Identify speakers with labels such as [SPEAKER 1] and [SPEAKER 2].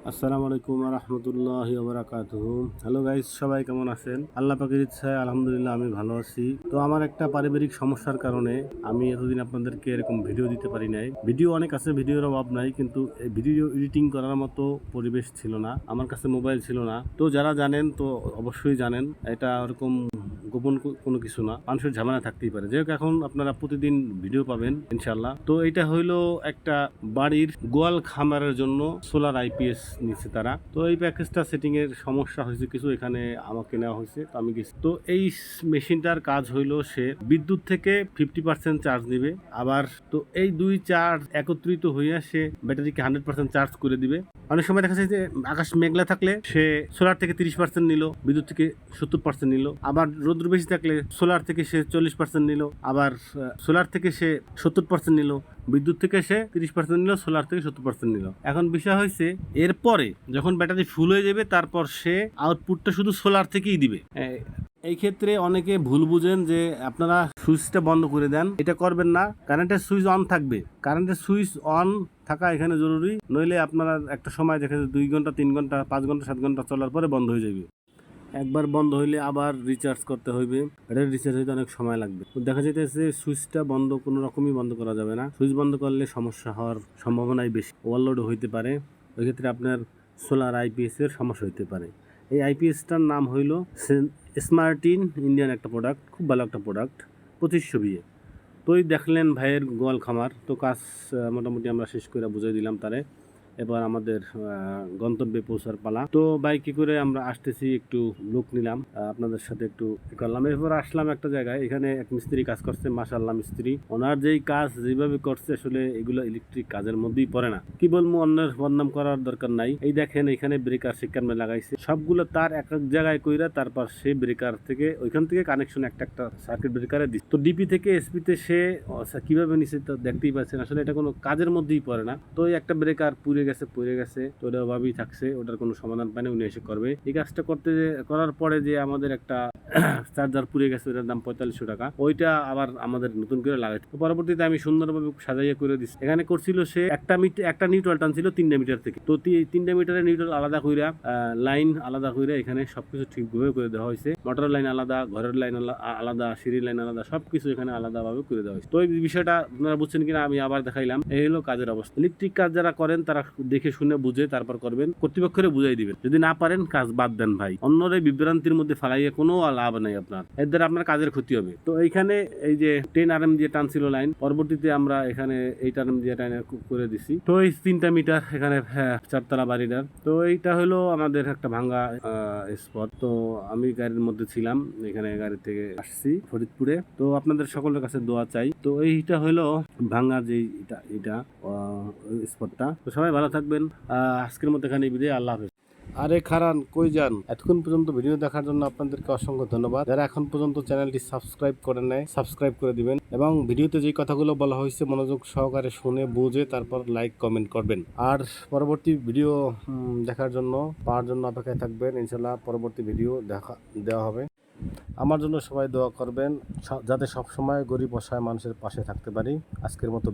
[SPEAKER 1] আসসালামু আলাইকুম ওয়া রাহমাতুল্লাহি ওয়া বারাকাতুহু। হ্যালো গাইস, সবাই কেমন আছেন? আল্লাহ পাকের ইচ্ছায় আলহামদুলিল্লাহ আমি ভালো আছি। তো আমার একটা পারিবারিক সমস্যার কারণে আমি এতদিন আপনাদেরকে এরকম ভিডিও দিতে পারি নাই। ভিডিও অনেক আছে, ভিডিওর অভাব নাই, কিন্তু এই ভিডিও এডিটিং করার মতো পরিবেশ ছিল না, আমার কাছে মোবাইল ছিল না। তো যারা জানেন তো অবশ্যই জানেন, এটা ওরকম গোপন কোনো কিছু না, মানুষের ঝামেলা থাকতেই পারে। যাই হোক, এখন আপনারা প্রতিদিন ভিডিও পাবেন ইনশাল্লাহ। তো এটা হইলো একটা বাড়ির গোয়াল খামারের জন্য সোলার আইপিএস নিচ্ছে তারা। তো এই প্যাকেজটা সেটিং এর সমস্যা হয়েছে কিছু, এখানে আমাকে নেওয়া হয়েছে, তো আমি গেছি। তো এই মেশিনটার কাজ হইলো, সে বিদ্যুৎ থেকে 50% চার্জ নিবে, আবার তো এই দুই চার্জ একত্রিত হইয়া সে ব্যাটারিকে 100% চার্জ করে দিবে। অনেক সময় দেখা যায় যে আকাশ মেঘলা থাকলে সে সোলার থেকে 30% নিল, বিদ্যুৎ থেকে 70% নিল, আবার রোদ্র বেশি থাকলে সোলার থেকে সে 40% নিল, আবার সোলার থেকে সে 70% নিল, বিদ্যুৎ থেকে সে 30% নিল, সোলার থেকে 70% নিল। এখন বিষয় হয়েছে, এরপরে যখন ব্যাটারি ফুল হয়ে যাবে তারপর সে আউটপুটটা শুধু সোলার থেকেই দিবে। এই ক্ষেত্রে অনেকে ভুল বুঝেন যে আপনারা সুইচটা বন্ধ করে দেন, এটা করবেন না। কারেন্টের সুইচ অন থাকবে, কারেন্টের সুইচ অন থাকা এখানে জরুরি, নইলে আপনারা একটা সময় দেখা যায় 2 ঘন্টা 3 ঘন্টা 5 ঘন্টা 7 ঘন্টা চলার পরে বন্ধ হয়ে যাবে। একবার বন্ধ হইলে আবার রিচার্জ করতে হইবে, এটা রিচার্জ হইতে অনেক সময় লাগবে। তো দেখা যাইতেছে সুইচটা বন্ধ কোনো রকমই বন্ধ করা যাবে না। সুইচ বন্ধ করলে সমস্যা হওয়ার সম্ভাবনাই বেশি, ওভারলোড হইতে পারে। ওই ক্ষেত্রে আপনার সোলার আইপিএস এর সমস্যা হইতে পারে। এই আইপিএসটার নাম হইল স্মার্টিন, ইন্ডিয়ান একটা প্রোডাক্ট, খুব ভালো একটা প্রোডাক্ট, 2500 বিয়ে। তো এই দেখলেন ভাইয়ের গোয়াল খামার, তো কাজ মোটামুটি আমরা শেষ করে বুঝাই দিলাম তারে। এবার আমাদের গন্তব্যে পৌঁছার পালা। তো বাইকে করে আমরা আসতেছি, একটু লোক নিলাম, আপনাদের সাথে একটু করলাম। এরপর আসলাম একটা জায়গায়, এখানে এক মিস্ত্রি কাজ করছে, মাশাআল্লাহ মিস্ত্রি, ওনার যেই কাজ যেভাবে করছে আসলে এগুলো ইলেকট্রিক কাজের মধ্যেই পড়ে না। কি বলবো, অন্যের বদনাম করার দরকার নাই। এই দেখেন এখানে ব্রেকার সিস্টেমে লাগাইছে, সবগুলো তার এক এক জায়গায় কইরা, তারপর সে ব্রেকার থেকে ওইখান থেকে কানেকশন একটা একটা সার্কিট ব্রেকারে দিচ্ছে। তো ডিপি থেকে এসপি তে সে কিভাবে নিছে তো দেখতেই পাচ্ছেন, আসলে এটা কোনো কাজের মধ্যেই পড়ে না। তো এই একটা ব্রেকার পড়ে গেছে, তো ওটা ওভাবেই থাকছে, ওটার কোনো সমাধান পায়নি, উনি এসে করবে। এই কাজটা করার পরে যে আমাদের একটা চার্জার পুড়ে গেছে, ওটার দাম 4500 টাকা, ওইটা আবার আমাদের নতুন করে লাগাইতে। তো পরবর্তীতে আমি সুন্দরভাবে সাজাইয়া করে দিচ্ছি। এখানে করছিল সে একটা নিউট্রাল টানছিল 3টা মিটার থেকে, তো 3টা মিটারের নিউট্রাল আলাদা কইরা, লাইন আলাদা কইরা এখানে সবকিছু ঠিকভাবে করে দেওয়া হয়েছে। মোটর লাইন আলাদা, ঘরের লাইন আলাদা, সিঁড়ির লাইন আলাদা, সবকিছু এখানে আলাদাভাবে করে দেওয়া হয়েছে। তো এই বিষয়টা আপনারা বুঝছেন কিনা আমি আবার দেখাইলাম। এই হলো কাজের অবস্থা। ইলেকট্রিক কাজ যারা করেন তারা দেখে শুনে বুঝে তারপর করবেন, কর্তৃপক্ষের বুঝাই দিবেন। যদি না পারেন কাজ বাদ দেন ভাই, অন্যরা বিভ্রান্তির মধ্যে ফালাইয়া কোনো লাভ নাই আপনার, এর দ্বারা আপনার কাজের ক্ষতি হবে। তো এইখানে এই যে 10 RM দিয়ে টানছিল লাইন, পরবর্তীতে আমরা এখানে 8 RM দিয়ে টাইন করে দিছি। তো এই 3টা মিটার এখানে 4তলা বাড়িটার। তো এইটা হলো আমাদের একটা ভাঙ্গা স্পট। তো আমি গাড়ির মধ্যে ছিলাম, এখানে গাড়ি থেকে আসছি ফরিদপুরে। তো আপনাদের সকলের কাছে দোয়া চাই। তো এইটা হলো ভাঙ্গা যে এটা স্পটটা। তো সবাই ভালো থাকবেন, আজকের মতো এখানে বিদায়, আল্লাহ হাফেজ। আরে খারান, কই যান? এতক্ষণ পর্যন্ত ভিডিও দেখার জন্য আপনাদেরকে অসংখ্য ধন্যবাদ। যারা এখন পর্যন্ত চ্যানেলটি সাবস্ক্রাইব করেন নাই, সাবস্ক্রাইব করে দিবেন, এবং ভিডিওতে যে কথাগুলো বলা হয়েছে মনোযোগ সহকারে শুনে বুঝে তারপর লাইক কমেন্ট করবেন। আর পরবর্তী ভিডিও দেখার জন্য পাওয়ার জন্য অপেক্ষায় থাকবেন। ইনশাল্লাহ পরবর্তী ভিডিও দেওয়া হবে। আমার জন্য সবাই দোয়া করবেন, যাতে সবসময় গরিব অসহায় মানুষের পাশে থাকতে পারি। আজকের মতো